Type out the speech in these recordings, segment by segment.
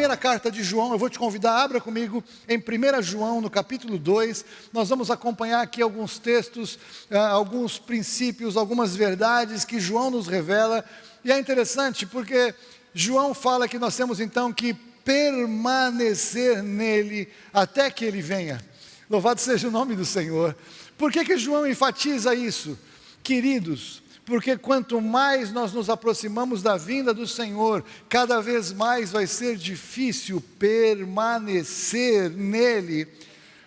primeira carta de João, eu vou te convidar, abra comigo em 1 João, no capítulo 2, nós vamos acompanhar aqui alguns textos, alguns princípios, algumas verdades que João nos revela, e é interessante porque João fala que nós temos então que permanecer nele até que ele venha. Louvado seja o nome do Senhor. Por que João enfatiza isso? Queridos, porque quanto mais nós nos aproximamos da vinda do Senhor, cada vez mais vai ser difícil permanecer nele.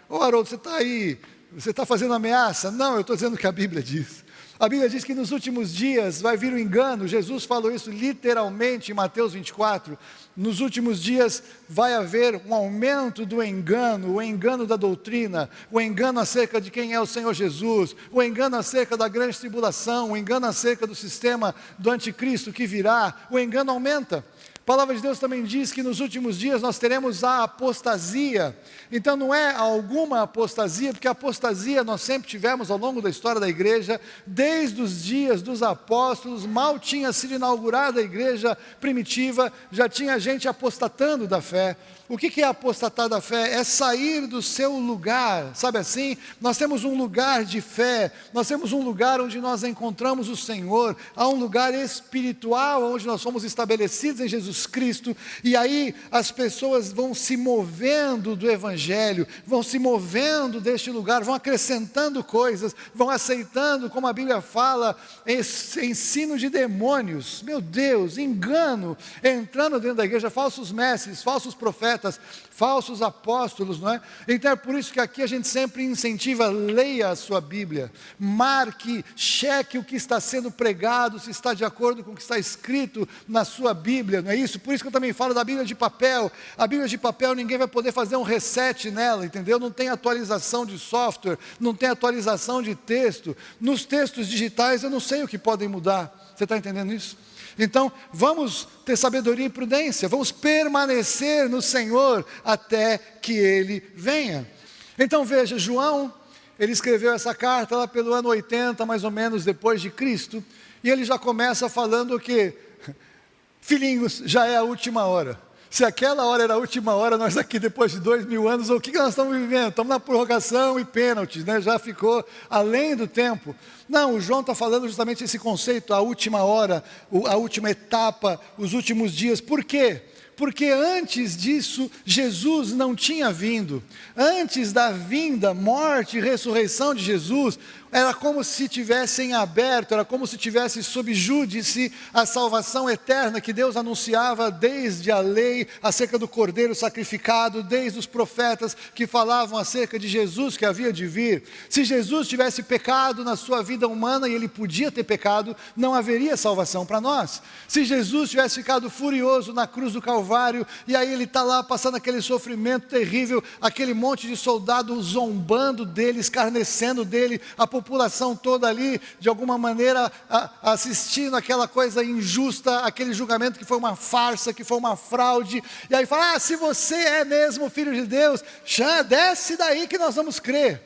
Ô Haroldo, você está aí, você está fazendo ameaça? Não, eu estou dizendo o que a Bíblia diz. A Bíblia diz que nos últimos dias vai vir o engano. Jesus falou isso literalmente em Mateus 24. Nos últimos dias vai haver um aumento do engano, o engano da doutrina, o engano acerca de quem é o Senhor Jesus, o engano acerca da grande tribulação, o engano acerca do sistema do anticristo que virá, o engano aumenta. A palavra de Deus também diz que nos últimos dias nós teremos a apostasia. Então não é alguma apostasia, porque a apostasia nós sempre tivemos ao longo da história da igreja, desde os dias dos apóstolos, mal tinha sido inaugurada a igreja primitiva, já tinha gente apostatando da fé. O que é apostatar da fé? É sair do seu lugar, sabe assim? Nós temos um lugar de fé, nós temos um lugar onde nós encontramos o Senhor, há um lugar espiritual onde nós somos estabelecidos em Jesus Cristo, e aí as pessoas vão se movendo do Evangelho, vão se movendo deste lugar, vão acrescentando coisas, vão aceitando, como a Bíblia fala, esse ensino de demônios, meu Deus, engano, entrando dentro da igreja, falsos mestres, falsos profetas, falsos apóstolos, não é? Então é por isso que aqui a gente sempre incentiva, leia a sua Bíblia, marque, cheque o que está sendo pregado, se está de acordo com o que está escrito na sua Bíblia, não é isso? Por isso que eu também falo da Bíblia de papel. A Bíblia de papel ninguém vai poder fazer um reset nela, entendeu? Não tem atualização de software, não tem atualização de texto. Nos textos digitais eu não sei o que podem mudar, você está entendendo isso? Então, vamos ter sabedoria e prudência, vamos permanecer no Senhor até que Ele venha. Então veja, João, ele escreveu essa carta lá pelo ano 80, mais ou menos, depois de Cristo, e ele já começa falando que, filhinhos, já é a última hora. Se aquela hora era a última hora, nós aqui depois de 2000 anos, o que nós estamos vivendo? Estamos na prorrogação e pênaltis, né? Já ficou além do tempo. Não, o João está falando justamente esse conceito, a última hora, a última etapa, os últimos dias. Por quê? Porque antes disso, Jesus não tinha vindo. Antes da vinda, morte e ressurreição de Jesus, era como se tivessem aberto, era como se tivesse sob júdice a salvação eterna que Deus anunciava desde a lei acerca do Cordeiro sacrificado, desde os profetas que falavam acerca de Jesus que havia de vir. Se Jesus tivesse pecado na sua vida humana, e ele podia ter pecado, não haveria salvação para nós. Se Jesus tivesse ficado furioso na cruz do Calvário, e aí ele está lá passando aquele sofrimento terrível, aquele monte de soldados zombando dele, escarnecendo dele, a população toda ali, de alguma maneira, assistindo aquela coisa injusta, aquele julgamento que foi uma farsa, que foi uma fraude, e aí fala, se você é mesmo filho de Deus, já desce daí que nós vamos crer.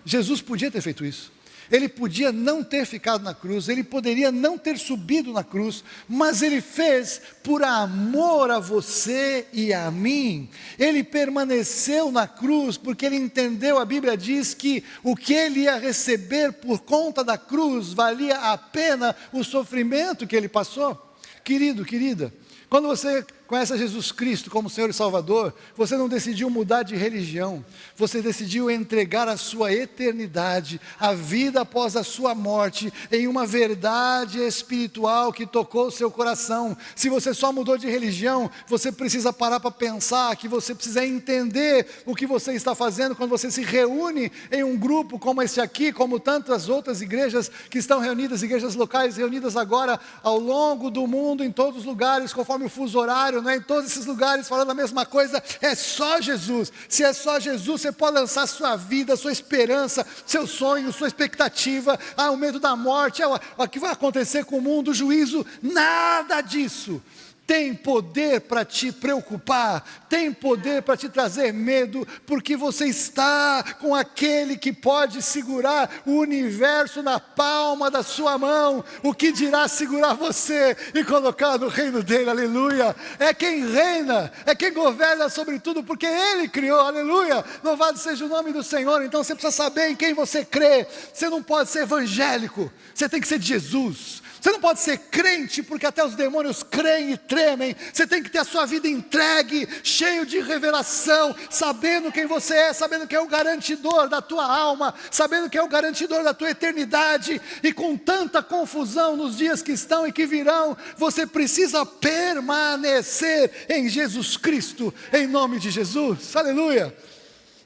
Jesus podia ter feito isso. Ele podia não ter ficado na cruz, ele poderia não ter subido na cruz, mas ele fez por amor a você e a mim. Ele permaneceu na cruz porque ele entendeu, a Bíblia diz que o que ele ia receber por conta da cruz valia a pena o sofrimento que ele passou. Querido, querida, quando você conhece a Jesus Cristo como Senhor e Salvador, você não decidiu mudar de religião, você decidiu entregar a sua eternidade, a vida após a sua morte, em uma verdade espiritual que tocou o seu coração. Se você só mudou de religião, você precisa parar para pensar, que você precisa entender o que você está fazendo quando você se reúne em um grupo como esse aqui, como tantas outras igrejas que estão reunidas, igrejas locais reunidas agora ao longo do mundo, em todos os lugares, conforme o fuso horário, não é? Em todos esses lugares falando a mesma coisa, é só Jesus. Se é só Jesus, você pode lançar sua vida, sua esperança, seu sonho, sua expectativa, o medo da morte, o que vai acontecer com o mundo, o juízo, nada disso. tem poder para te preocupar, tem poder para te trazer medo, porque você está com aquele que pode segurar o universo na palma da sua mão. O que dirá segurar você e colocar no reino dele, aleluia? É quem reina, é quem governa sobre tudo, porque ele criou, aleluia, louvado seja o nome do Senhor. Então você precisa saber em quem você crê. Você não pode ser evangélico, você tem que ser de Jesus. Você não pode ser crente, porque até os demônios creem e tremem. Você tem que ter a sua vida entregue, cheio de revelação, sabendo quem você é, sabendo que é o garantidor da tua alma, sabendo que é o garantidor da tua eternidade. E com tanta confusão nos dias que estão e que virão, você precisa permanecer em Jesus Cristo, em nome de Jesus, aleluia.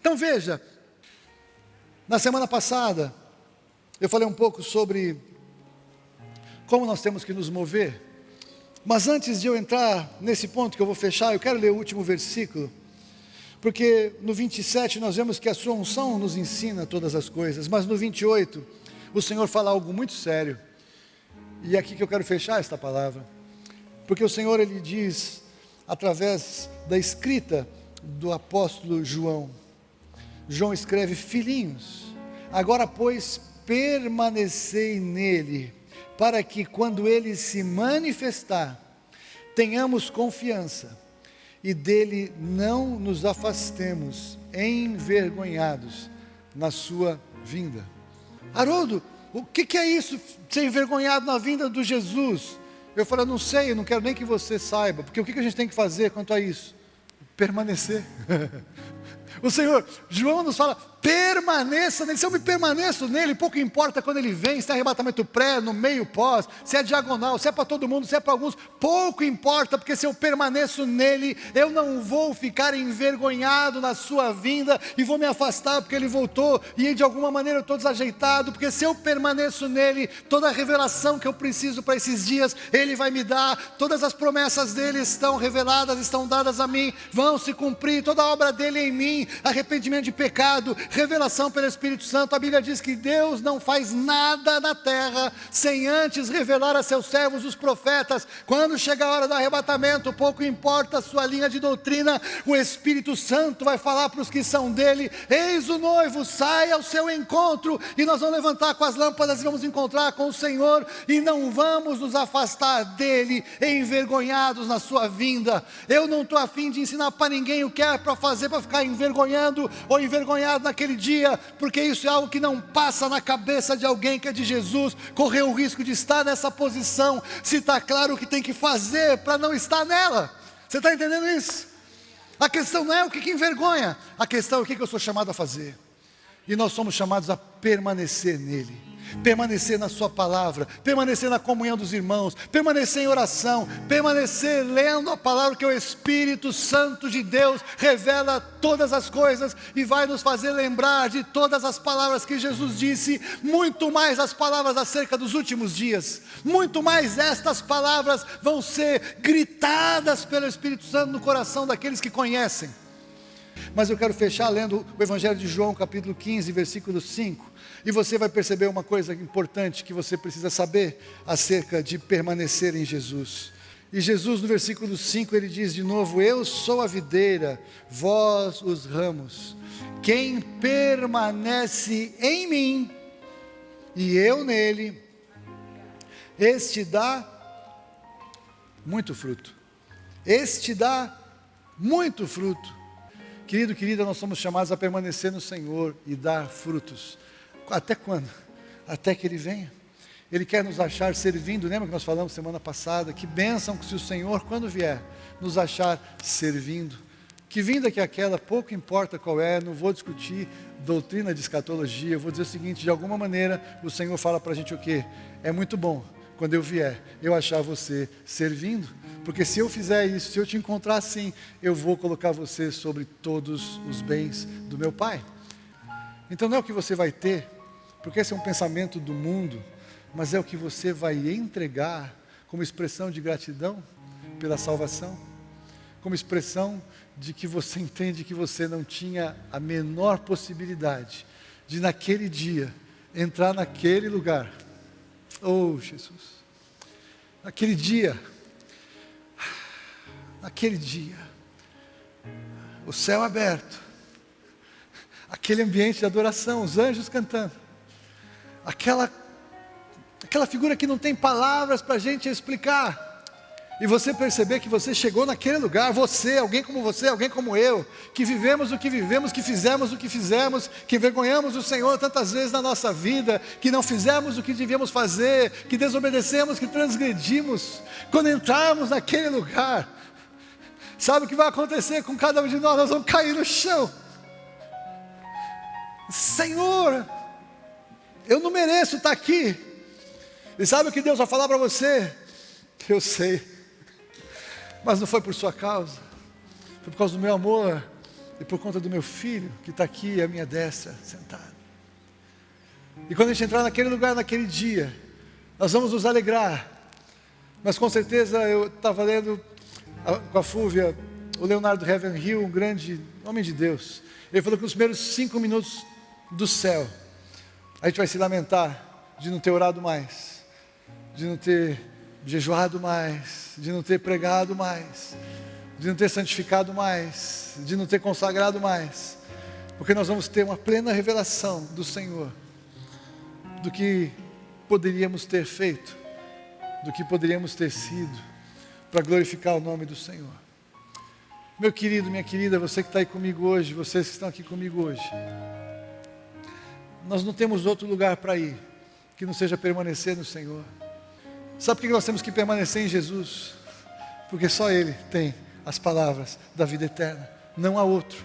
Então veja, na semana passada, eu falei um pouco sobre como nós temos que nos mover. Mas antes de eu entrar nesse ponto que eu vou fechar, eu quero ler o último versículo, porque no 27 nós vemos que a sua unção nos ensina todas as coisas, mas no 28 o Senhor fala algo muito sério, e é aqui que eu quero fechar esta palavra, porque o Senhor, Ele diz, através da escrita do apóstolo João, João escreve: filhinhos, agora pois permanecei nele, para que quando ele se manifestar, tenhamos confiança, e dele não nos afastemos, envergonhados na sua vinda. Haroldo, o que é isso, ser envergonhado na vinda do Jesus? Eu falei: eu não sei, eu não quero nem que você saiba, porque o que a gente tem que fazer quanto a isso? Permanecer. O Senhor, João nos fala: permaneça nele. Se eu me permaneço nele, pouco importa quando ele vem, se é arrebatamento pré, no meio, pós, se é diagonal, se é para todo mundo, se é para alguns, pouco importa, porque se eu permaneço nele, eu não vou ficar envergonhado na sua vinda, e vou me afastar porque ele voltou, e de alguma maneira eu estou desajeitado, porque se eu permaneço nele, toda a revelação que eu preciso para esses dias, ele vai me dar, todas as promessas dele estão reveladas, estão dadas a mim, vão se cumprir, toda a obra dele em mim, arrependimento de pecado, revelação pelo Espírito Santo. A Bíblia diz que Deus não faz nada na terra sem antes revelar a seus servos, os profetas. Quando chega a hora do arrebatamento, pouco importa a sua linha de doutrina, o Espírito Santo vai falar para os que são dele: eis o noivo, sai ao seu encontro, e nós vamos levantar com as lâmpadas e vamos encontrar com o Senhor, e não vamos nos afastar dele envergonhados na sua vinda. Eu não estou a fim de ensinar para ninguém o que é para fazer para ficar envergonhado ou envergonhado naquele dia, porque isso é algo que não passa na cabeça de alguém que é de Jesus, correr o risco de estar nessa posição, se está claro o que tem que fazer para não estar nela. Você está entendendo isso? A questão não é o que envergonha, a questão é o que eu sou chamado a fazer, e nós somos chamados a permanecer nele, permanecer na sua palavra, permanecer na comunhão dos irmãos, permanecer em oração, permanecer lendo a palavra, que o Espírito Santo de Deus revela todas as coisas e vai nos fazer lembrar de todas as palavras que Jesus disse, muito mais as palavras acerca dos últimos dias, muito mais estas palavras vão ser gritadas pelo Espírito Santo no coração daqueles que conhecem. Mas eu quero fechar lendo o Evangelho de João, capítulo 15, versículo 5, e você vai perceber uma coisa importante que você precisa saber acerca de permanecer em Jesus. E Jesus, no versículo 5, ele diz de novo: eu sou a videira, vós os ramos. Quem permanece em mim e eu nele, este dá muito fruto. Este dá muito fruto. Querido, querida, nós somos chamados a permanecer no Senhor e dar frutos. Até quando? Até que Ele venha. Ele quer nos achar servindo. Lembra que nós falamos semana passada? Que bênção que se o Senhor, quando vier, nos achar servindo. Que vinda que aquela, pouco importa qual é, não vou discutir doutrina de escatologia, eu vou dizer o seguinte: de alguma maneira o Senhor fala para a gente o quê? É muito bom, quando eu vier, eu achar você servindo, porque se eu fizer isso, se eu te encontrar assim, eu vou colocar você sobre todos os bens do meu Pai. Então não é o que você vai ter, porque esse é um pensamento do mundo, mas é o que você vai entregar como expressão de gratidão pela salvação, como expressão de que você entende que você não tinha a menor possibilidade de naquele dia entrar naquele lugar. Oh Jesus, naquele dia naquele dia, o céu aberto, aquele ambiente de adoração, os anjos cantando, aquela figura que não tem palavras para a gente explicar, e você perceber que você chegou naquele lugar, você, alguém como eu, que vivemos o que vivemos, que fizemos o que fizemos, que envergonhamos o Senhor tantas vezes na nossa vida, que não fizemos o que devíamos fazer, que desobedecemos, que transgredimos. Quando entrarmos naquele lugar, sabe o que vai acontecer com cada um de nós? Nós vamos cair no chão. Senhor, eu não mereço estar aqui. E sabe o que Deus vai falar para você? Eu sei, mas não foi por sua causa, foi por causa do meu amor e por conta do meu filho que está aqui à minha destra, sentado. E quando a gente entrar naquele lugar, naquele dia, nós vamos nos alegrar. Mas com certeza, eu estava lendo com a Fúvia, o Leonardo Ravenhill, um grande homem de Deus. Ele falou que nos primeiros 5 minutos do céu, a gente vai se lamentar de não ter orado mais, de não ter jejuado mais, de não ter pregado mais, de não ter santificado mais, de não ter consagrado mais, porque nós vamos ter uma plena revelação do Senhor, do que poderíamos ter feito, do que poderíamos ter sido, para glorificar o nome do Senhor. Meu querido, minha querida, você que está aí comigo hoje, vocês que estão aqui comigo hoje, nós não temos outro lugar para ir, que não seja permanecer no Senhor. Sabe por que nós temos que permanecer em Jesus? Porque só Ele tem as palavras da vida eterna. Não há outro.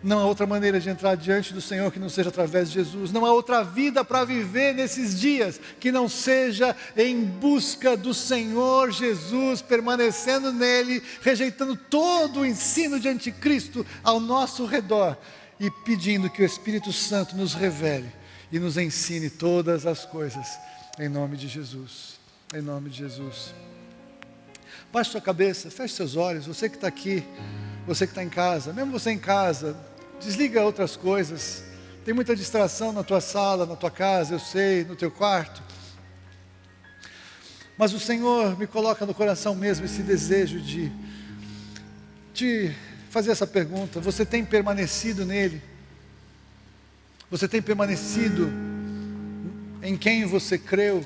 Não há outra maneira de entrar diante do Senhor que não seja através de Jesus. Não há outra vida para viver nesses dias que não seja em busca do Senhor Jesus, permanecendo nele, rejeitando todo o ensino de anticristo ao nosso redor e pedindo que o Espírito Santo nos revele e nos ensine todas as coisas, em nome de Jesus. Em nome de Jesus. Baixe sua cabeça, feche seus olhos. Você que está aqui, você que está em casa, mesmo você em casa, desliga outras coisas. Tem muita distração na tua sala, na tua casa, eu sei, no teu quarto. Mas o Senhor me coloca no coração mesmo esse desejo de fazer essa pergunta. Você tem permanecido nele? Você tem permanecido em quem você creu?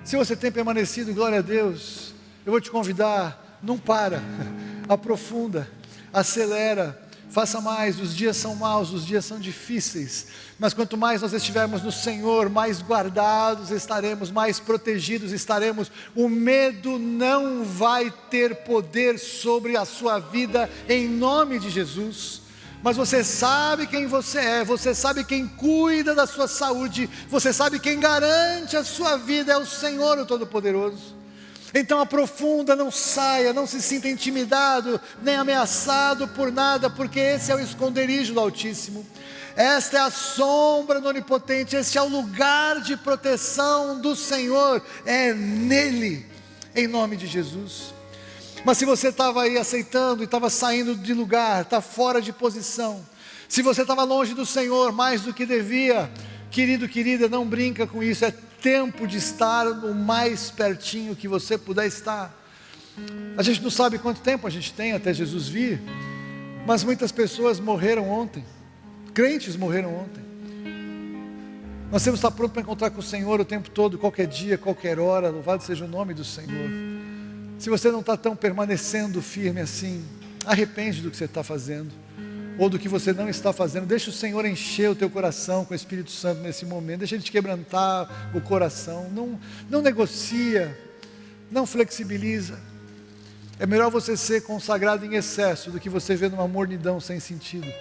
Se você tem permanecido, glória a Deus, eu vou te convidar, não para, aprofunda, acelera, faça mais. Os dias são maus, os dias são difíceis, mas quanto mais nós estivermos no Senhor, mais guardados estaremos, mais protegidos estaremos. O medo não vai ter poder sobre a sua vida, em nome de Jesus. Mas você sabe quem você é, você sabe quem cuida da sua saúde, você sabe quem garante a sua vida, é o Senhor, o Todo-Poderoso. Então aprofunda, não saia, não se sinta intimidado, nem ameaçado por nada, porque esse é o esconderijo do Altíssimo. Esta é a sombra do Onipotente, esse é o lugar de proteção do Senhor, é nele, em nome de Jesus. Mas se você estava aí aceitando e estava saindo de lugar, está fora de posição, se você estava longe do Senhor mais do que devia, querido, querida, não brinca com isso, é tempo de estar o mais pertinho que você puder estar. A gente não sabe quanto tempo a gente tem até Jesus vir, mas muitas pessoas morreram ontem, crentes morreram ontem. Nós temos que estar prontos para encontrar com o Senhor o tempo todo, qualquer dia, qualquer hora, louvado seja o nome do Senhor. Se você não está tão permanecendo firme assim, arrepende do que você está fazendo, ou do que você não está fazendo. Deixa o Senhor encher o teu coração com o Espírito Santo nesse momento, deixa Ele te quebrantar o coração, não negocia, não flexibiliza. É melhor você ser consagrado em excesso do que você ver numa mornidão sem sentido.